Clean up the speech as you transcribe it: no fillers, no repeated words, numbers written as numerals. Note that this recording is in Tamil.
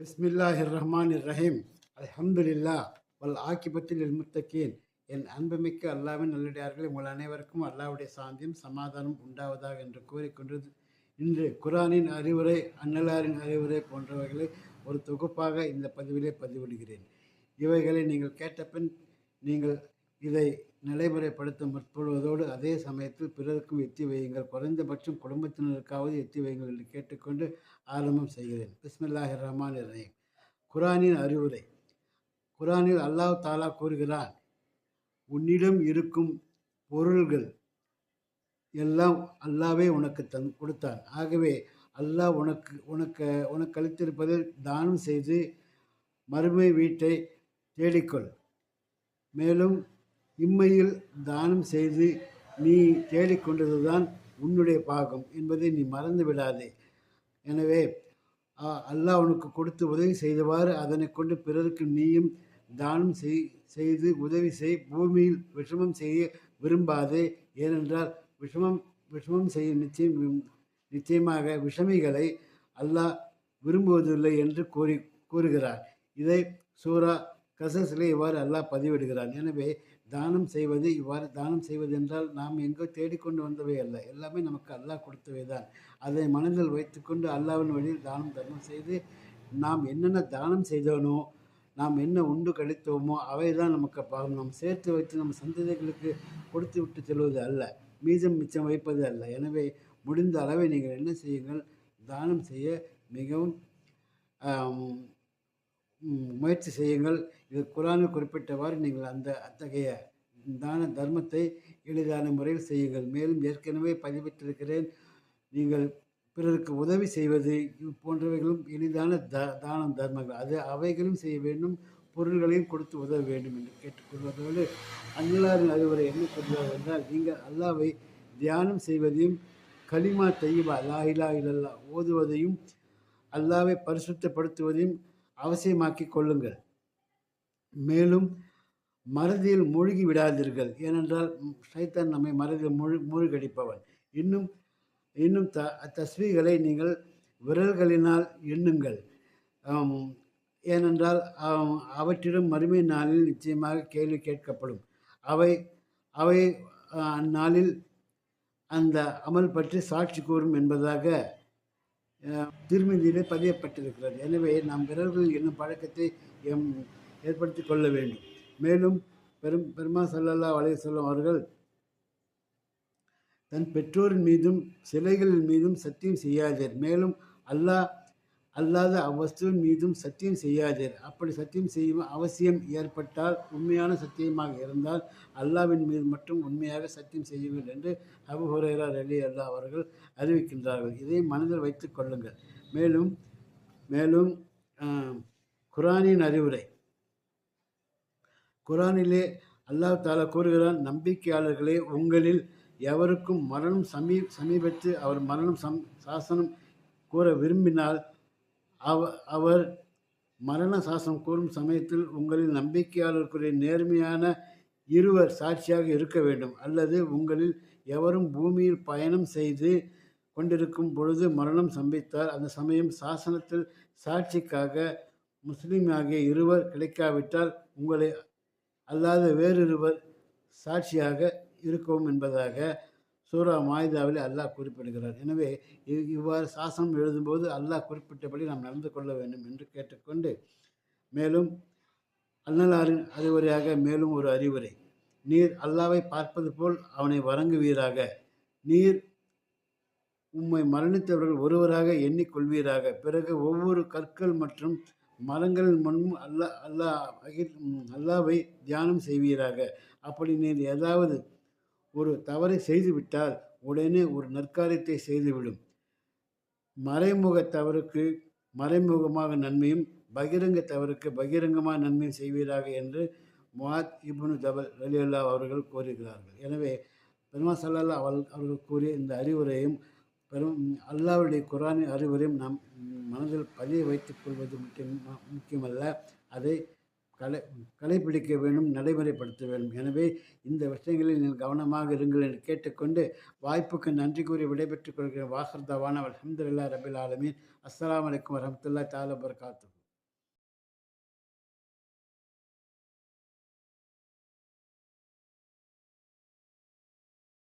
பிஸ்மில்லாஹிர் ரஹீம். அல்ஹம்துலில்லா வல் ஆக்கிபத்தில் முத்தகீன். என் அன்புமிக்க அல்லாவின் நல்லடியார்களே, உங்கள் அனைவருக்கும் அல்லாவுடைய சாந்தியும் சமாதானம் உண்டாவதாக என்று கூறிக்கொண்டு இன்று குரானின் அறிவுரை, அன்னலாரின் அறிவுரை போன்றவைகளை ஒரு தொகுப்பாக இந்த பதிவிலே பதிவிடுகிறேன். இவைகளை நீங்கள் கேட்ட பின் நீங்கள் இதை நடைமுறைப்படுத்த முற்படுவதோடு அதே சமயத்தில் பிறருக்கும் எத்தி வையுங்கள், குறைந்தபட்சம் குடும்பத்தினருக்காவது எத்தி வையுங்கள் என்று கேட்டுக்கொண்டு ஆரம்பம் செய்கிறேன். பிஸ்மில்லாஹிர் ரஹ்மானிர் ரஹீம். குரானின் அறிவுரை. குரானில் அல்லாஹ் தாலா கூறுகிறான், உன்னிடம் இருக்கும் பொருள்கள் எல்லாம் அல்லாவே உனக்கு கொடுத்தான். ஆகவே அல்லாஹ் உனக்கு அளித்திருப்பதில் தானம் செய்து மறுமை வீட்டை தேடிக்கொள். மேலும் இம்மையில் தானம் செய்து நீ தேடிக்கொண்டதுதான் உன்னுடைய பாகம் என்பதை நீ மறந்து விடாதே. எனவே அல்லாஹ் உனக்கு கொடுத்து உதவி செய்தவாறு அதனை கொண்டு பிறருக்கு நீயும் தானம் செய்து உதவி செய். பூமியில் விஷமம் செய்ய விரும்பாதே. ஏனென்றால் விஷமம் செய்ய நிச்சயமாக விஷமிகளை அல்லாஹ் விரும்புவதில்லை என்று கூறுகிறார். இதை சூரா கசஸிலே இவ்வாறு அல்லாஹ் பதிவிடுகிறான். எனவே தானம் செய்வது என்றால் நாம் எங்கோ தேடிக்கொண்டு வந்தவை அல்ல, எல்லாமே நமக்கு அல்லாஹ் கொடுத்தவை தான். அதை மனதில் வைத்துக்கொண்டு அல்லாஹ்வின் வழியில் தர்மம் செய்து நாம் என்னென்ன தானம் செய்தோனோ, நாம் என்ன உண்டு கழித்தோமோ அவை தான் நமக்கு பாகம். நாம் சேர்த்து வைத்து நம்ம சந்ததிகளுக்கு கொடுத்து விட்டு செல்வது அல்ல, மிச்சம் வைப்பது அல்ல. எனவே முடிந்த அளவை நீங்கள் என்ன செய்யுங்கள், தானம் செய்ய மிகவும் முயற்சி செய்யுங்கள். இது குரானில் குறிப்பிட்டவாறு நீங்கள் அத்தகைய தான தர்மத்தை எளிதான முறையில் செய்யுங்கள். மேலும் ஏற்கனவே பதிவிட்டிருக்கிறேன், நீங்கள் பிறருக்கு உதவி செய்வது போன்றவைகளும் எளிதான தானம் தர்மங்கள். அவைகளும் செய்ய வேண்டும், பொருள்களையும் கொடுத்து உதவ வேண்டும் என்று கேட்டுக்கொள்வதோடு அல்லாஹ்வின் அறிவுரை என்ன சொல்கிறார் என்றால், நீங்கள் அல்லாஹ்வை தியானம் செய்வதையும் கலிமா தய்யிபா லா இலாஹா இல்லல்லாஹ் ஓதுவதையும் அல்லாஹ்வை பரிசுத்தப்படுத்துவதையும் அவசியமாக்கி கொள்ளுங்கள். மேலும் மறதியில் மூழ்கி விடாதீர்கள். ஏனென்றால் ஷைத்தான் நம்மை மறதியில் மூழ்கடிப்பவன். இன்னும் தஸ்பீகளை நீங்கள் விரல்களினால் எண்ணுங்கள். ஏனென்றால் அவற்றிடம் மறுமை நாளில் நிச்சயமாக கேள்வி கேட்கப்படும். அவை அந்நாளில் அந்த அமல் பற்றி சாட்சி கூறும் என்பதாக திருமதியிலே பதியப்பட்டிருக்கிறது. எனவே நாம் விரல்கள் என்னும் பழக்கத்தை ஏற்படுத்தி கொள்ள வேண்டும். மேலும் பெருமா ஸல்லல்லாஹு அலைஹி வஸல்லம் அவர்கள் தன் பெற்றோரின் மீதும் சிலைகளின் மீதும் சத்தியம் செய்யாதீர், மேலும் அல்லாத அவ்வஸ்துவின் மீதும் சத்தியம் செய்யாதீர். அப்படி சத்தியம் செய்யும் அவசியம் ஏற்பட்டால், உண்மையான சத்தியமாக இருந்தால் அல்லாவின் மீது மட்டும் உண்மையாக சத்தியம் செய்யுங்கள் என்று அபூ ஹுரைரா ரலியல்லாஹு அவர்கள் அறிவிக்கின்றார்கள். இதை மனதில் வைத்துக் கொள்ளுங்கள். மேலும் குரானின் அறிவுரை. குரானிலே அல்லாஹ் தாலா கூறுகிறான், நம்பிக்கையாளர்களே, உங்களில் எவருக்கும் மரணம் சமீபத்து அவர் சாசனம் கூற விரும்பினால் அவர் மரண சாசனம் கூறும் சமயத்தில் உங்களில் நம்பிக்கையாளர்களுடைய நேர்மையான இருவர் சாட்சியாக இருக்க வேண்டும். அல்லது உங்களில் எவரும் பூமியில் பயணம் செய்து கொண்டிருக்கும் பொழுது மரணம் சம்பவித்தால் அந்த சமயம் சாசனத்தில் சாட்சிக்காக முஸ்லீம் ஆகிய இருவர் கிடைக்காவிட்டால் உங்களை அல்லாத வேறிருவர் சாட்சியாக இருக்கவும் என்பதாக சூரா மாயிதாவில் அல்லாஹ் குறிப்பிடுகிறார். எனவே இவ்வாறு சாசனம் எழுதும்போது அல்லாஹ் குறிப்பிட்டபடி நாம் நடந்து கொள்ள வேண்டும் என்று கேட்டுக்கொண்டு, மேலும் அன்னலாரின் அறிவுரையாக மேலும் ஒரு அறிவுரை. நீர் அல்லாவை பார்ப்பது போல் அவனை வணங்குவீராக. நீர் உம்மை மரணித்தவர்கள் ஒருவராக எண்ணிக்கொள்வீராக. பிறகு ஒவ்வொரு கற்கள் மற்றும் மரங்களின் முன்னும் அல்லாவை தியானம் செய்வீராக. அப்படி நீர் ஏதாவது ஒரு தவறை செய்துவிட்டால் உடனே ஒரு நற்காரியத்தை செய்துவிடும். மறைமுக தவறுக்கு மறைமுகமாக நன்மையும், பகிரங்க தவறுக்கு பகிரங்கமாக நன்மையும் செய்வீராக என்று முஆத் இப்னு ஜபல் ரலியல்லாஹு அவர்கள் கூறுகிறார்கள். எனவே பெருமா ஸல்லல்லாஹு அவர்கள் கூறிய இந்த அறிவுரையும் அல்லாஹ்வுடைய குரானின் அறிவுரையும் நாம் மனதில் பதிய வைத்துக் கொள்வது முக்கியமல்ல, அதை கடைபிடிக்க வேண்டும், நடைமுறைப்படுத்த வேண்டும். எனவே இந்த விஷயங்களில் நீங்கள் கவனமாக இருங்கள் என்று கேட்டுக்கொண்டு வாய்ப்புக்கு நன்றி கூறி விடைபெற்றுக் கொள்கிறேன். வாஹிர் தவானா அல்ஹம்துலில்லாஹி ரப்பில் ஆலமீன். அஸ்ஸலாமு அலைக்கும் வரஹ்மத்துல்லாஹி தஆலா வபரகாத்துஹு.